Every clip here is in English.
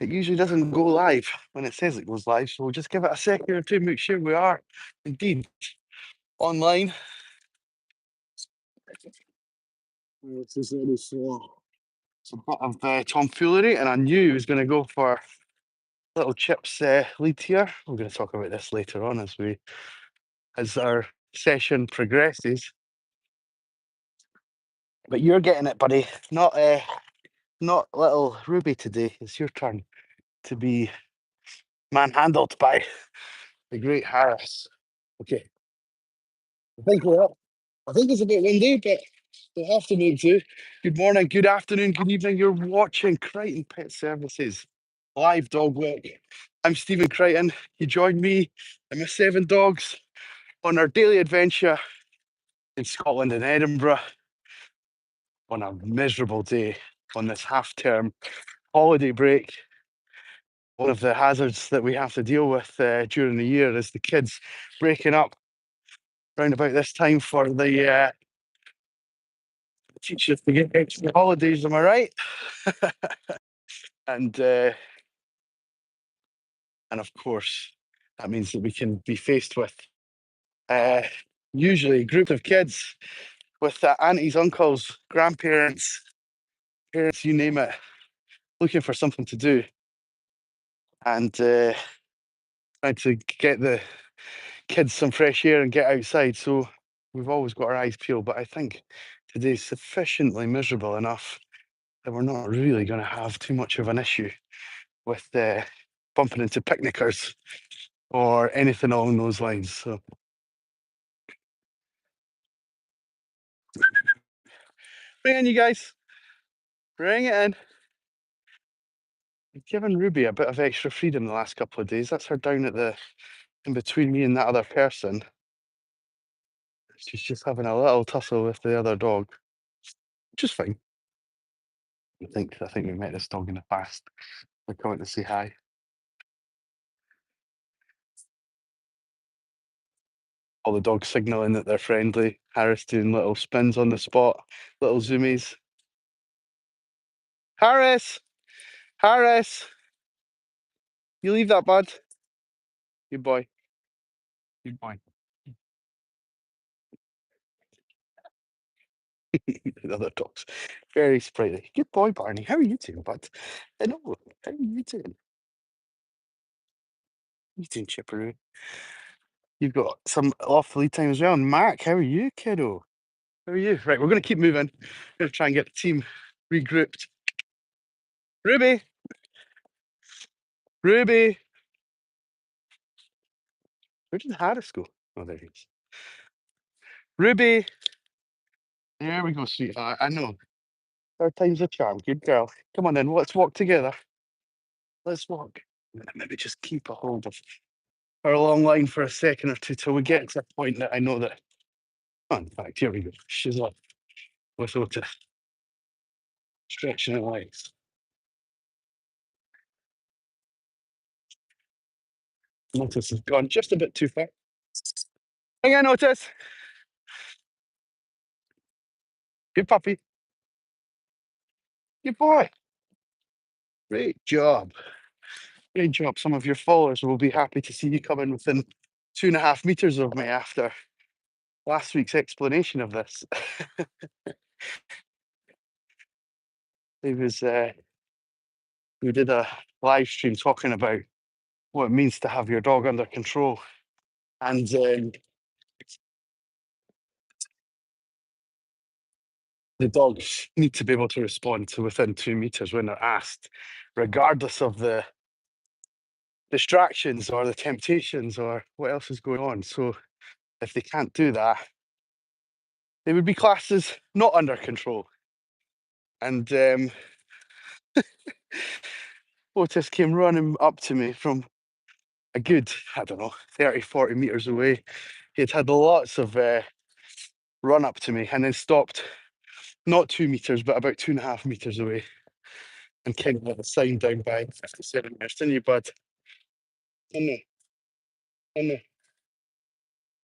It usually doesn't go live when it says it goes live, so we'll just give it a second or two, make sure we are indeed online. This is really slow. It's a bit of tomfoolery, and I knew he was going to go for little Chip's lead here. We're going to talk about this later on as our session progresses. But you're getting it, buddy. Not little Ruby today. It's your turn to be manhandled by the great Harris. Okay. I think we're up. I think it's a bit windy, but we'll have to make do. Good morning, good afternoon, good evening. You're watching Crighton Pet Services live dog walk. I'm Stephen Crighton. You join me and my 7 dogs on our daily adventure in Scotland and Edinburgh on a miserable day on this half-term holiday break. One of the hazards that we have to deal with during the year is the kids breaking up around about this time for the teachers to get extra holidays. Am I right? And of course, that means that we can be faced with usually a group of kids with aunties, uncles, grandparents, parents, you name it, looking for something to do and trying to get the kids some fresh air and get outside. So we've always got our eyes peeled, but I think today's sufficiently miserable enough that we're not really going to have too much of an issue with bumping into picnickers or anything along those lines. So bring in, you guys. Bring it in. I've given Ruby a bit of extra freedom the last couple of days. That's her down at in between me and that other person. She's just having a little tussle with the other dog, which is fine. I think we met this dog in the past. They're coming to say hi. All the dogs signalling that they're friendly. Harris doing little spins on the spot, little zoomies. Harris! Harris! You leave that, bud. Good boy. Good boy. The other dogs. Very sprightly. Good boy, Barney. How are you doing, bud? Hello. How are you doing? You doing, Chipperoo? You've got some off lead time as well. And Mac, how are you, kiddo? How are you? Right, we're going to keep moving. Going to try and get the team regrouped. Ruby! Ruby! Where did Harris go? Oh, there he is. Ruby! There we go, sweetheart. I know. Third time's a charm. Good girl. Come on then, let's walk together. Let's walk. Maybe just keep a hold of our long line for a second or two till we get to a point that I know that. Oh, in fact, here we go. She's up with Otis, stretching her legs. Otis has gone just a bit too far. Hang on, Otis. Good puppy. Good boy. Great job. Great job. Some of your followers will be happy to see you come in within 2.5 meters of me after last week's explanation of this. It was we did a live stream talking about what it means to have your dog under control, and the dogs need to be able to respond to within 2 meters when they're asked, regardless of the distractions or the temptations or what else is going on. So if they can't do that, they would be classed as not under control. And Otis came running up to me from a good, I don't know, 30, 40 meters away. He had lots of run up to me and then stopped not 2 meters, but about 2.5 meters away and kind of let the sign down by 57 meters. Didn't you, bud? I know. I know.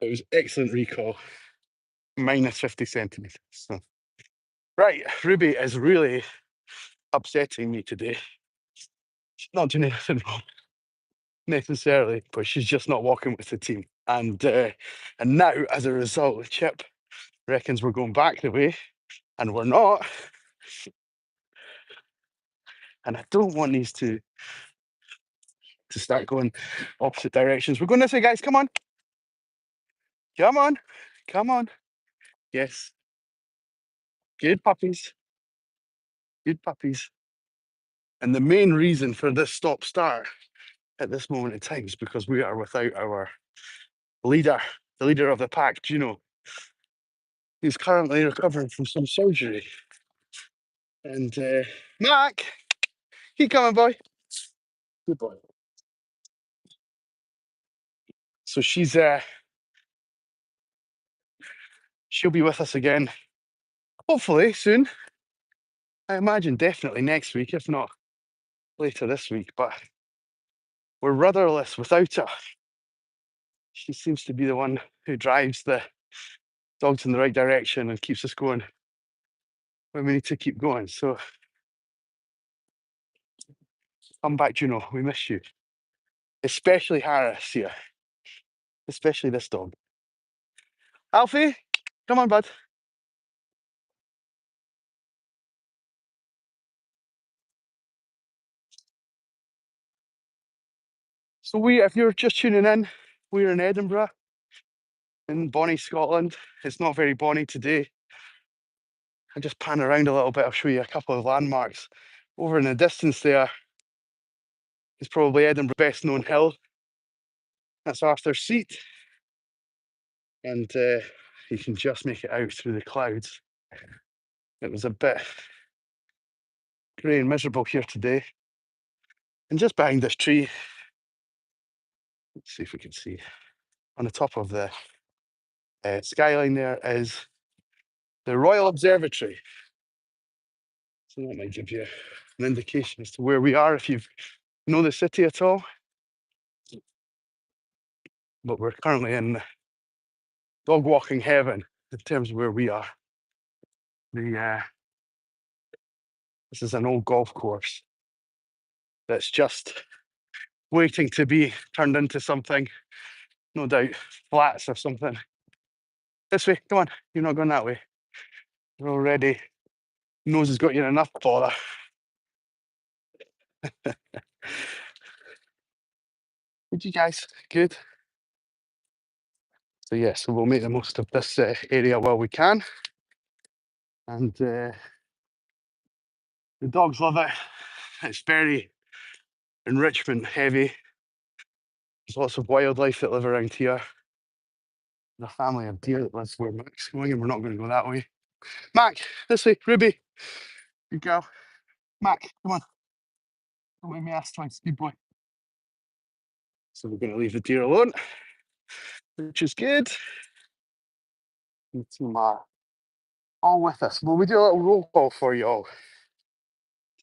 It was excellent recall. Minus 50 centimeters. So. Right, Ruby is really upsetting me today. not doing anything wrong necessarily, but she's just not walking with the team. And now, as a result, Chip reckons we're going back the way, and we're not. And I don't want these to start going opposite directions. We're going this way, guys. Come on. Come on. Come on. Yes. Good puppies. Good puppies. And the main reason for this stop start at this moment in time is because we are without our leader, the leader of the pack, Juno. He's currently recovering from some surgery. And Mac, keep coming, boy. Good boy. So she'll be with us again, hopefully soon. I imagine definitely next week, if not later this week. But we're rudderless without her. She seems to be the one who drives the dogs in the right direction and keeps us going when we need to keep going. So come back, Juno. We miss you. Especially Harris here. Especially this dog. Alfie, come on, bud. So if you're just tuning in, we're in Edinburgh, in bonny Scotland. It's not very bonny today. I'll just pan around a little bit. I'll show you a couple of landmarks. Over in the distance there is probably Edinburgh's best known hill. That's Arthur's Seat. And you can just make it out through the clouds. It was a bit grey and miserable here today. And just behind this tree, let's see if we can see, on the top of the skyline there is the Royal Observatory. So that might give you an indication as to where we are if you know the city at all. But we're currently in dog walking heaven in terms of where we are. This is an old golf course that's just waiting to be turned into something, no doubt flats or something. This way, come on, you're not going that way. You're already, nose has got you in enough bother. Good, you guys, good. So yeah, so we'll make the most of this area while we can. And the dogs love it. It's very enrichment heavy. There's lots of wildlife that live around here. There's a family of deer that lives where Mac's going, and we're not going to go that way. Mac, this way, Ruby. Good girl. Mac, come on. Don't make me ask twice. Good boy. So we're going to leave the deer alone, which is good. And team are all with us. Will we do a little roll call for you all?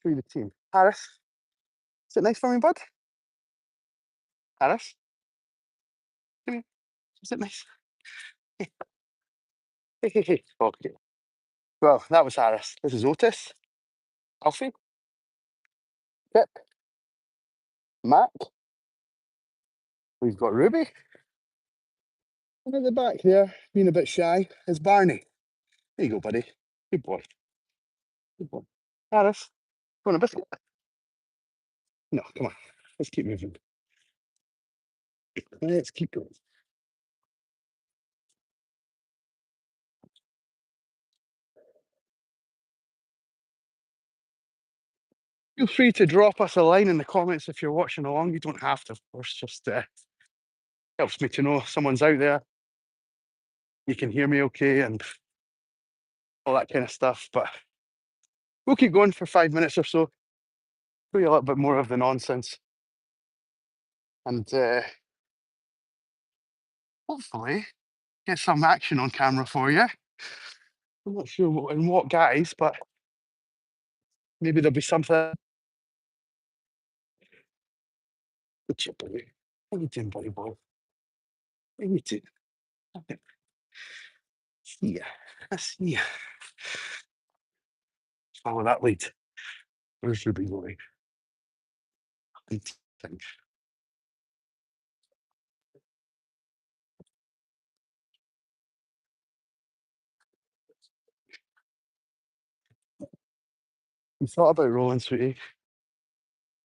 Show you the team. Harris, is it nice for me, bud? Harris, come here. Is it nice? Hey, hey, hey, hey. Okay. Well, that was Harris. This is Otis, Alfie, Pip, Mac. We've got Ruby. And at the back there, being a bit shy, is Barney. There you go, buddy. Good boy. Good boy. Harris, want a biscuit? No, come on. Let's keep moving. Let's keep going. Feel free to drop us a line in the comments if you're watching along. You don't have to, of course. Just helps me to know someone's out there. You can hear me okay and all that kind of stuff. But we'll keep going for 5 minutes or so. Show you a little bit more of the nonsense. And hopefully get some action on camera for you. I'm not sure in what guise, but maybe there'll be something. Good you, buddy. How you doing, buddy boy? How you doing? Okay. Yeah, I see ya. Follow that lead. Where's Ruby going? and teething. You thought about rolling, sweetie?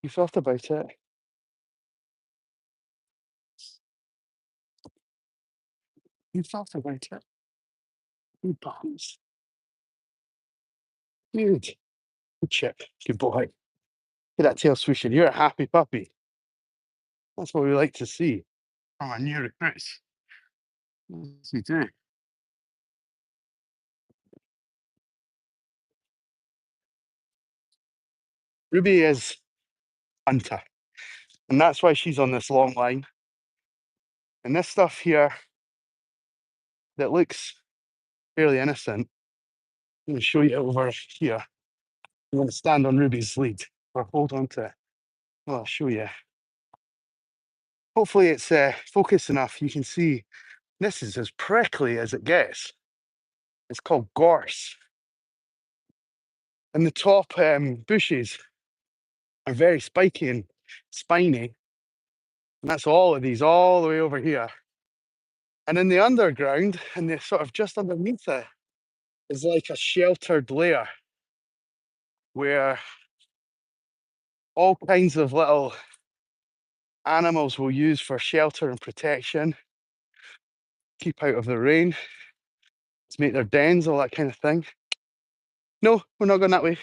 You thought about it? You thought about it? You bums. Good. Good chip. Good boy. Get that tail swishing. You're a happy puppy. That's what we like to see from our new recruits. Yes, we do. Ruby is hunter, and that's why she's on this long line. And this stuff here that looks fairly innocent, I'm going to show you over here. I'm going to stand on Ruby's lead or hold on to it. Well, I'll show you. Hopefully it's focused enough. You can see this is as prickly as it gets. It's called gorse. And the top bushes are very spiky and spiny. And that's all of these, all the way over here. And in the underground, and the sort of just underneath it, is like a sheltered layer where all kinds of little animals will use for shelter and protection, keep out of the rain, to make their dens, all that kind of thing. No, we're not going that way.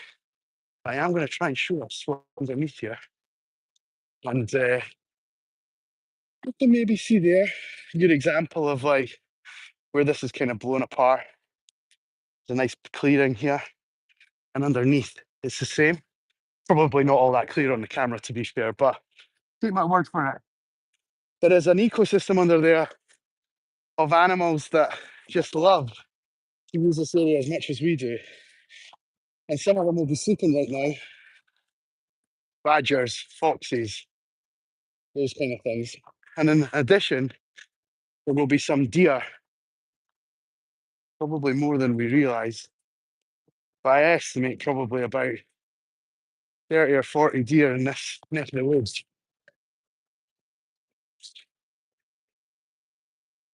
I am going to try and show us what's underneath here. And you can maybe see there a good example of like where this is kind of blown apart. There's a nice clearing here. And underneath, it's the same. Probably not all that clear on the camera, to be fair, but take my word for it. There is an ecosystem under there of animals that just love to use this area as much as we do. And some of them will be sleeping right now. Badgers, foxes, those kind of things. And in addition, there will be some deer, probably more than we realise. But I estimate probably about 30 or 40 deer in this neck of the woods.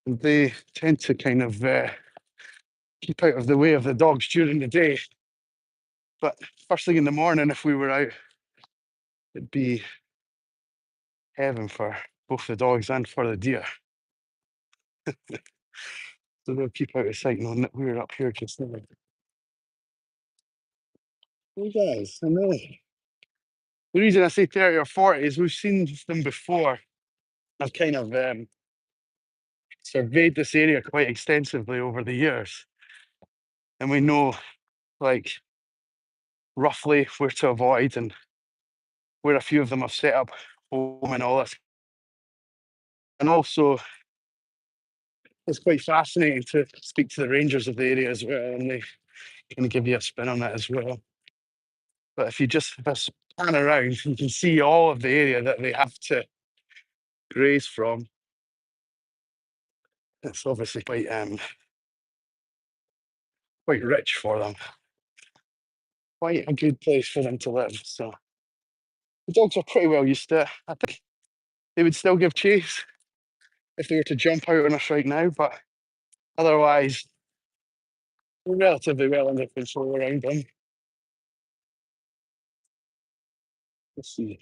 And they tend to kind of keep out of the way of the dogs during the day. But first thing in the morning, if we were out, it'd be heaven for both the dogs and for the deer. So they'll keep out of sight knowing that we're up here just now. You guys, I know. The reason I say 30 or 40 is we've seen them before. I've kind of surveyed this area quite extensively over the years. And we know, like, roughly where to avoid and where a few of them have set up home and all this. And also, it's quite fascinating to speak to the rangers of the area as well, and they can give you a spin on that as well. But if you just pan around, you can see all of the area that they have to graze from. It's obviously quite rich for them. Quite a good place for them to live. So the dogs are pretty well used to it. I think they would still give chase if they were to jump out on us right now, but otherwise, we're relatively well under control around them. Let's see.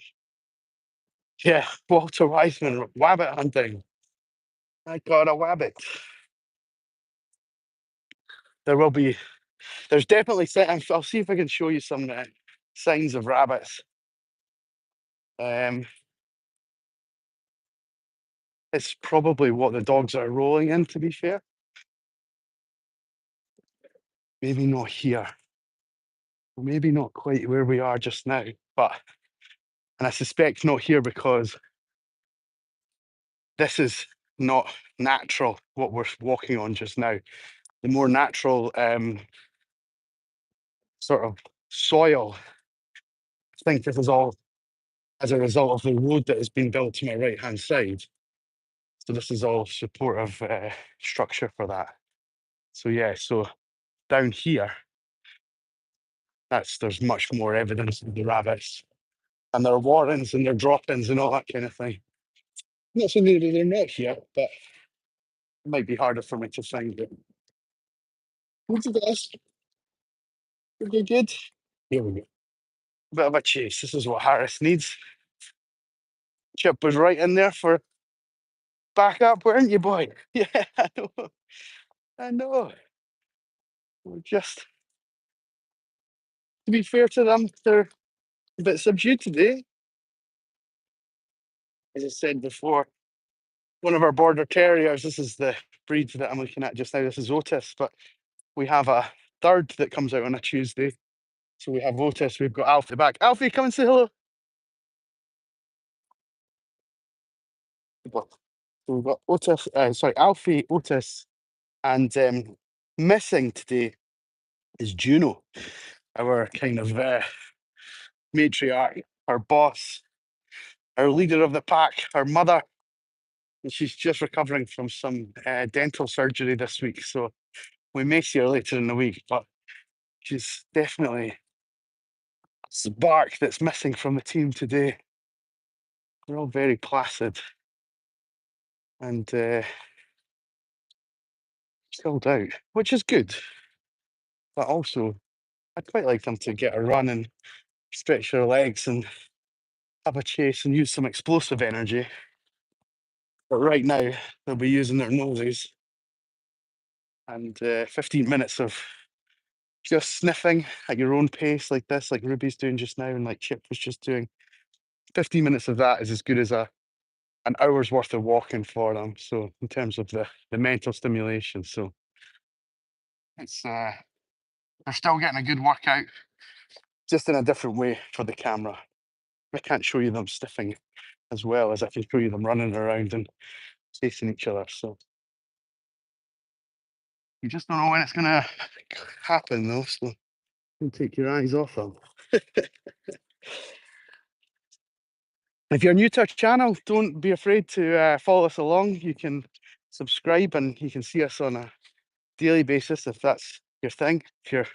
Yeah, Walter Weisman, wabbit hunting. I got a wabbit. There will be, there's definitely, I'll see if I can show you some signs of rabbits. It's probably what the dogs are rolling in, to be fair. Maybe not here. Maybe not quite where we are just now, but, and I suspect not here because this is not natural, what we're walking on just now. The more natural sort of soil, I think this is all as a result of the road that has been built to my right-hand side. So this is all supportive structure for that. So yeah, so down here, there's much more evidence of the rabbits. and their warrants and their drop-ins and all that kind of thing. Not saying they're not here, but it might be harder for me to find it. What's the best? Okay, good. Here we go. Bit of a chase. This is what Harris needs. Chip was right in there for backup, weren't you, boy? Yeah, I know. I know. We're just, to be fair to them, they're a bit subdued today. As I said before, one of our border terriers, this is the breed that I'm looking at just now. This is Otis, but we have a third that comes out on a Tuesday. So we have Otis, we've got Alfie back. Alfie, come and say hello. So we've got Otis, sorry, Alfie, Otis, and missing today is Juno, our kind of matriarch, our boss, our leader of the pack, our mother. And she's just recovering from some dental surgery this week. So we may see her later in the week, but she's definitely a spark that's missing from the team today. They're all very placid and chilled out, which is good. But also, I'd quite like them to get a run and stretch their legs and have a chase and use some explosive energy. But right now, they'll be using their noses. And 15 minutes of just sniffing at your own pace like this, like Ruby's doing just now, and like Chip was just doing. 15 minutes of that is as good as an hour's worth of walking for them. So in terms of the mental stimulation, so it's they're still getting a good workout, just in a different way for the camera. I can't show you them stiffing as well as I can show you them running around and chasing each other. So you just don't know when it's gonna happen though. So don't take your eyes off them. If you're new to our channel, don't be afraid to follow us along. You can subscribe and you can see us on a daily basis if that's your thing. If you're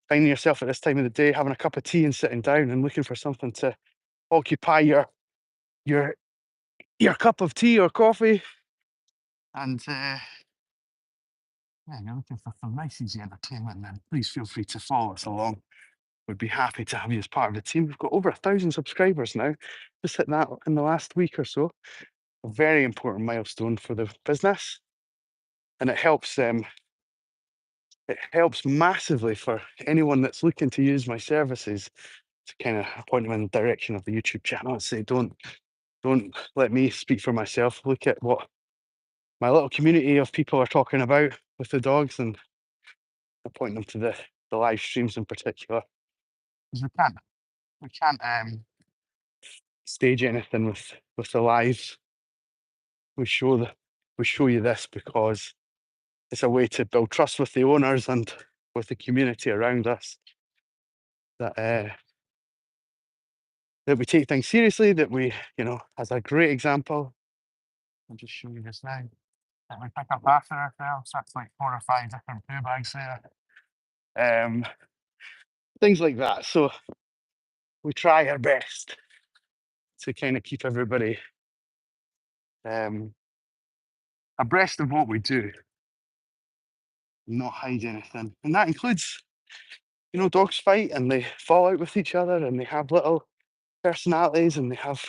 finding yourself at this time of the day having a cup of tea and sitting down and looking for something to occupy your cup of tea or coffee, and yeah, you're looking for some nice easy entertainment, then please feel free to follow us along. We'd be happy to have you as part of the team. We've got over 1,000 subscribers now. Just hit that in the last week or so. A very important milestone for the business, and it helps massively for anyone that's looking to use my services to kind of point them in the direction of the YouTube channel and say, don't let me speak for myself. Look at what my little community of people are talking about with the dogs, and I point them to the live streams in particular. Because we can't stage anything with the lives. We show you this because it's a way to build trust with the owners and with the community around us, that that we take things seriously, that we, as a great example, I'll just show you this now, that we pick up after ourselves. That's like 4 or 5 different poo bags there. Things like that. So we try our best to kind of keep everybody abreast of what we do, not hide anything. And that includes, dogs fight and they fall out with each other and they have little personalities and they have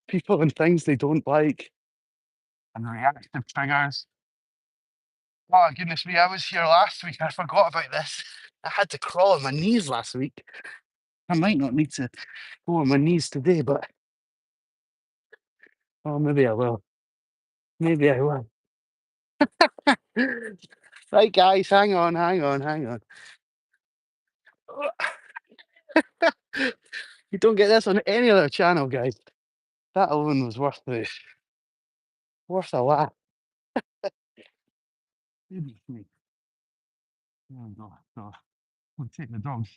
people and things they don't like and reactive triggers. Oh, goodness me, I was here last week. I forgot about this. I had to crawl on my knees last week. I might not need to go on my knees today, but maybe I will. Maybe I will. Right, guys, hang on. You don't get this on any other channel, guys. That alone was worth a laugh. Goodness me. There we go. So we'll take the dogs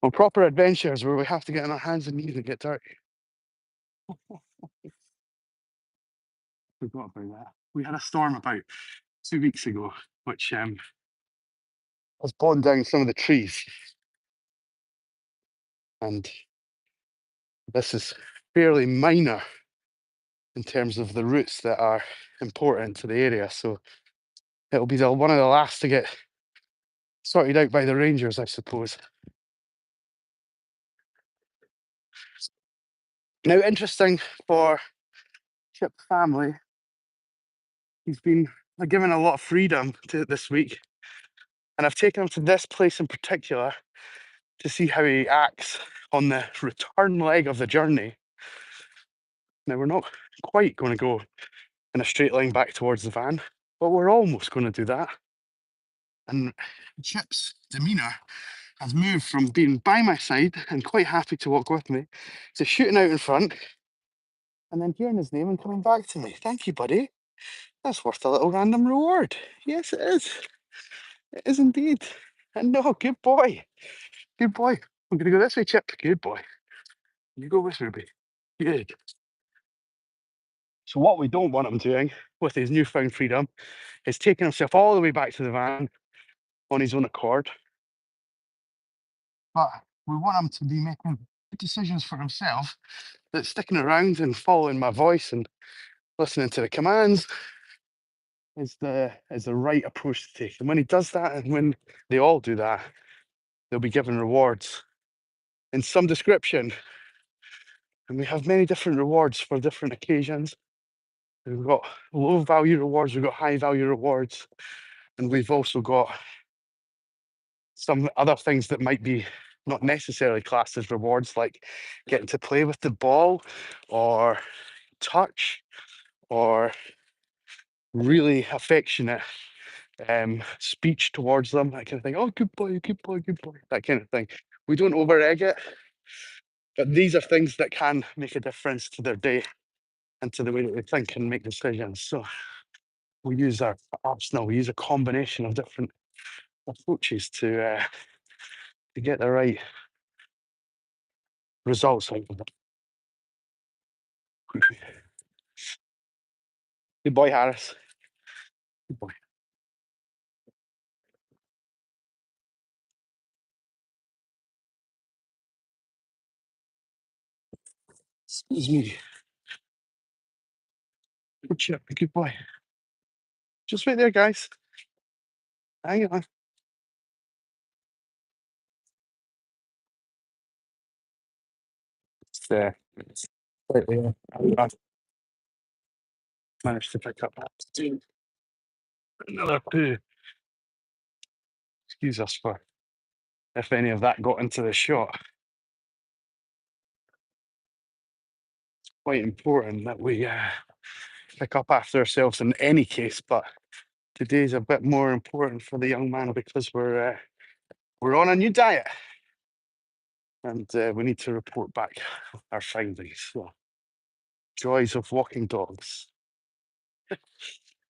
on proper adventures where we have to get on our hands and knees and get dirty. Forgot about that. We had a storm about 2 weeks ago, which has blown down some of the trees. And This is fairly minor in terms of the routes that are important to the area. So it'll be one of the last to get sorted out by the rangers, I suppose. Now, interesting for Chip's family, he's been given a lot of freedom to this week, and I've taken him to this place in particular to see how he acts on the return leg of the journey. Now, we're not quite going to go in a straight line back towards the van, but we're almost going to do that. And Chip's demeanour has moved from being by my side and quite happy to walk with me to shooting out in front and then hearing his name and coming back to me. Thank you, buddy. That's worth a little random reward. Yes, it is. It is indeed. And no, good boy. Good boy. We're going to go this way, Chip. Good boy. You go with Ruby. Good. So what we don't want him doing with his newfound freedom is taking himself all the way back to the van on his own accord. But we want him to be making decisions for himself, that sticking around and following my voice and listening to the commands is the right approach to take. And when he does that, and when they all do that, they'll be given rewards in some description. And we have many different rewards for different occasions. We've got low value rewards, we've got high value rewards, and we've also got some other things that might be not necessarily classed as rewards, like getting to play with the ball or touch or really affectionate speech towards them, that kind of thing. Oh, good boy, good boy, good boy, that kind of thing. We don't over egg it, but these are things that can make a difference to their day and to the way that they think and make decisions. So we use our arsenal, we use a combination of different approaches to get the right results out of it. Good boy, Harris. Good boy. Excuse me. Good chip, good boy. Just wait there, guys. Hang on. It's slightly, I managed to pick up another poo. Excuse us for if any of that got into the shot. Quite important that we pick up after ourselves in any case, but today's a bit more important for the young man because we're on a new diet and we need to report back our findings. So, joys of walking dogs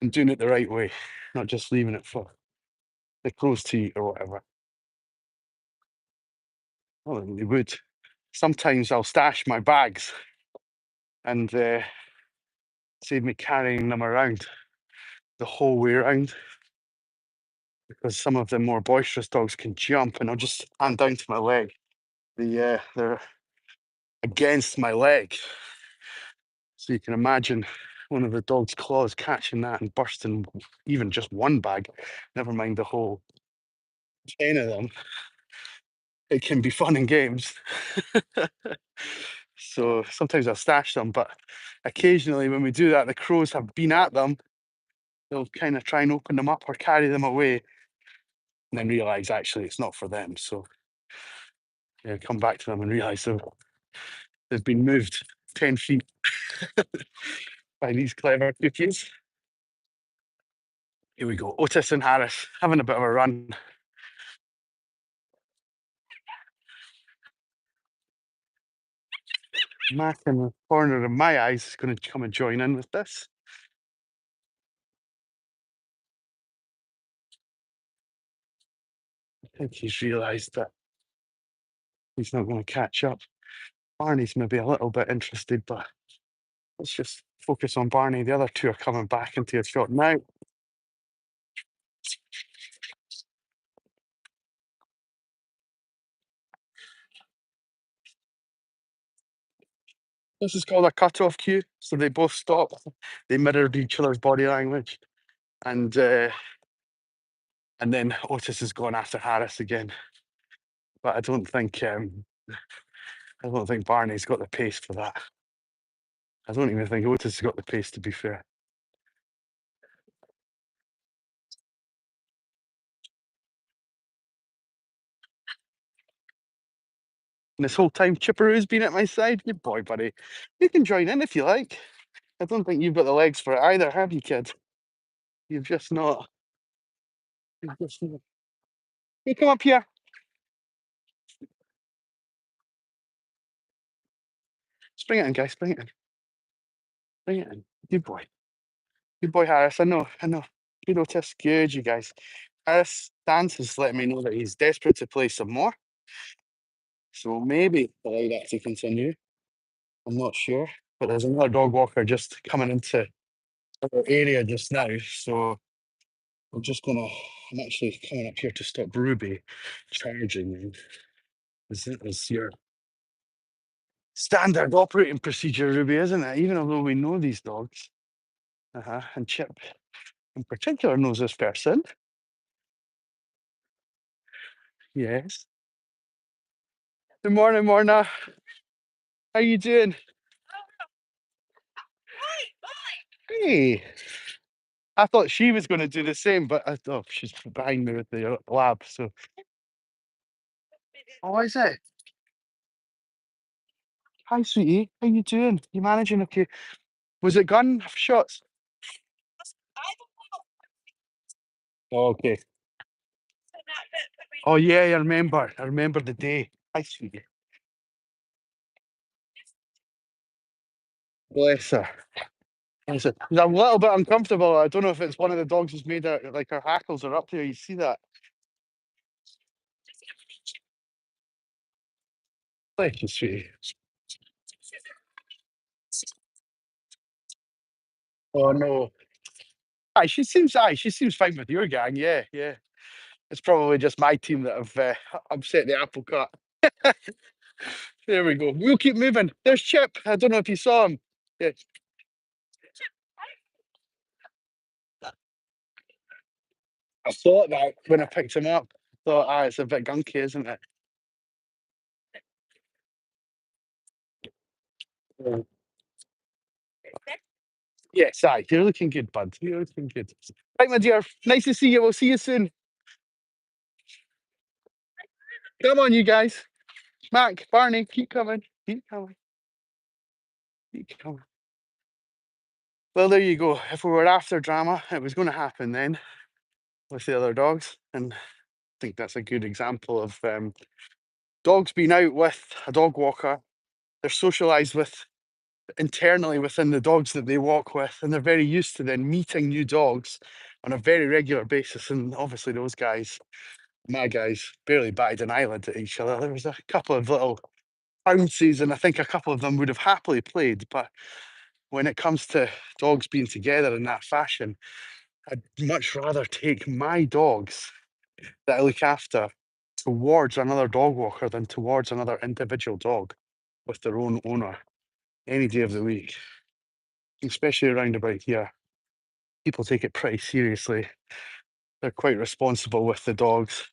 and doing it the right way, not just leaving it for the crows to eat or whatever. Well, they would. Sometimes I'll stash my bags and save me carrying them around the whole way around because some of the more boisterous dogs can jump and I'll just hand down to my leg. They're against my leg. So you can imagine one of the dog's claws catching that and bursting even just one bag, never mind the whole 10 of them. It can be fun and games. So sometimes I'll stash them, but occasionally when we do that, the crows have been at them. They'll kind of try and open them up or carry them away and then realize actually it's not for them. So come back to them and realize they've been moved 10 feet by these clever cookies. Here we go. Otis and Harris having a bit of a run. Mac in the corner of my eyes is going to come and join in with this. I think he's realised that he's not going to catch up. Barney's maybe a little bit interested, but let's just focus on Barney. The other two are coming back into a shot now. This is called a cut-off cue. So they both stop. They mirrored each other's body language, and then Otis has gone after Harris again. But I don't think Barney's got the pace for that. I don't even think Otis has got the pace, to be fair. And this whole time, Chipperoo's been at my side. Good boy, buddy. You can join in if you like. I don't think you've got the legs for it either, have you, kid? You've just not. You've just not. You come up here. Just bring it in, guys. Bring it in. Bring it in. Good boy. Good boy, Harris. I know. I know. Good Otis. Good, you guys. Harris Stance has let me know that he's desperate to play some more. So maybe allow that to continue. I'm not sure. But there's another dog walker just coming into our area just now. So I'm just gonna. I'm actually coming up here to stop Ruby charging. And is your standard operating procedure, Ruby, isn't it? Even although we know these dogs. And Chip in particular knows this person. Yes. Good morning, Morna. How you doing? Hey. I thought she was going to do the same, but I thought she's behind me with the lab. So, oh, is it? Hi, sweetie. How you doing? You managing okay? Was it gun shots? Oh, okay. Oh yeah, I remember. I remember the day. Hi, sweetie. Bless her. Bless her. She's a little bit uncomfortable. I don't know if it's one of the dogs who's made her like her hackles are up there. You see that? Bless you, sweetie. Oh no. She seems fine with your gang. Yeah, yeah. It's probably just my team that have upset the apple cart. There we go. We'll keep moving. There's Chip. I don't know if you saw him. Yeah, I thought that when I picked him up. Thought, it's a bit gunky, isn't it? Yeah. Yes, you're looking good, bud. You're looking good. Right, my dear. Nice to see you. We'll see you soon. Come on, you guys. Mac, Barney, keep coming. Keep coming. Keep coming. Well, there you go. If we were after drama, it was going to happen then with the other dogs. And I think that's a good example of dogs being out with a dog walker. They're socialized with internally within the dogs that they walk with, and they're very used to then meeting new dogs on a very regular basis. And obviously, those guys, my guys, barely batted an eyelid at each other. There was a couple of little bounces, and I think a couple of them would have happily played. But when it comes to dogs being together in that fashion, I'd much rather take my dogs that I look after towards another dog walker than towards another individual dog with their own owner any day of the week, especially around about here. People take it pretty seriously. They're quite responsible with the dogs,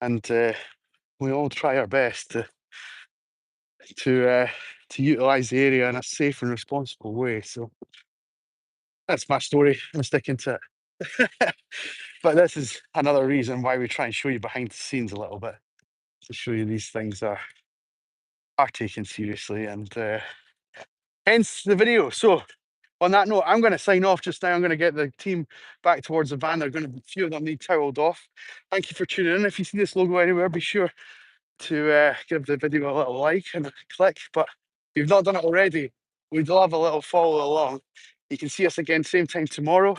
and we all try our best to uh, to utilize the area in a safe and responsible way. So that's my story. I'm sticking to it. But this is another reason why we try and show you behind the scenes a little bit to show you these things are taken seriously, and hence the video. So on that note, I'm going to sign off just now. I'm going to get the team back towards the van. They're going to, a few of them need toweled off. Thank you for tuning in. If you see this logo anywhere, be sure to give the video a little like and a click. But if you've not done it already, we'd love a little follow along. You can see us again same time tomorrow,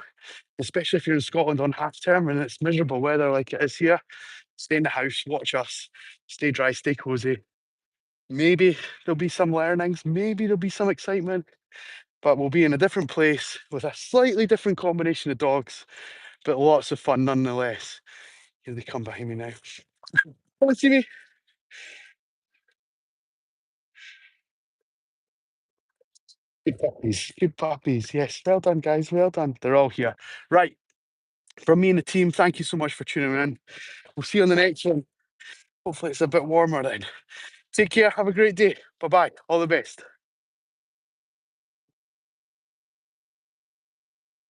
especially if you're in Scotland on half term and it's miserable weather like it is here. Stay in the house, watch us, stay dry, stay cozy. Maybe there'll be some learnings, maybe there'll be some excitement, but we'll be in a different place with a slightly different combination of dogs, but lots of fun nonetheless. Here they come behind me now. Come and see me. Good puppies. Good puppies. Yes. Well done, guys. Well done. They're all here. Right. From me and the team, thank you so much for tuning in. We'll see you on the next one. Hopefully, it's a bit warmer then. Take care. Have a great day. Bye bye. All the best.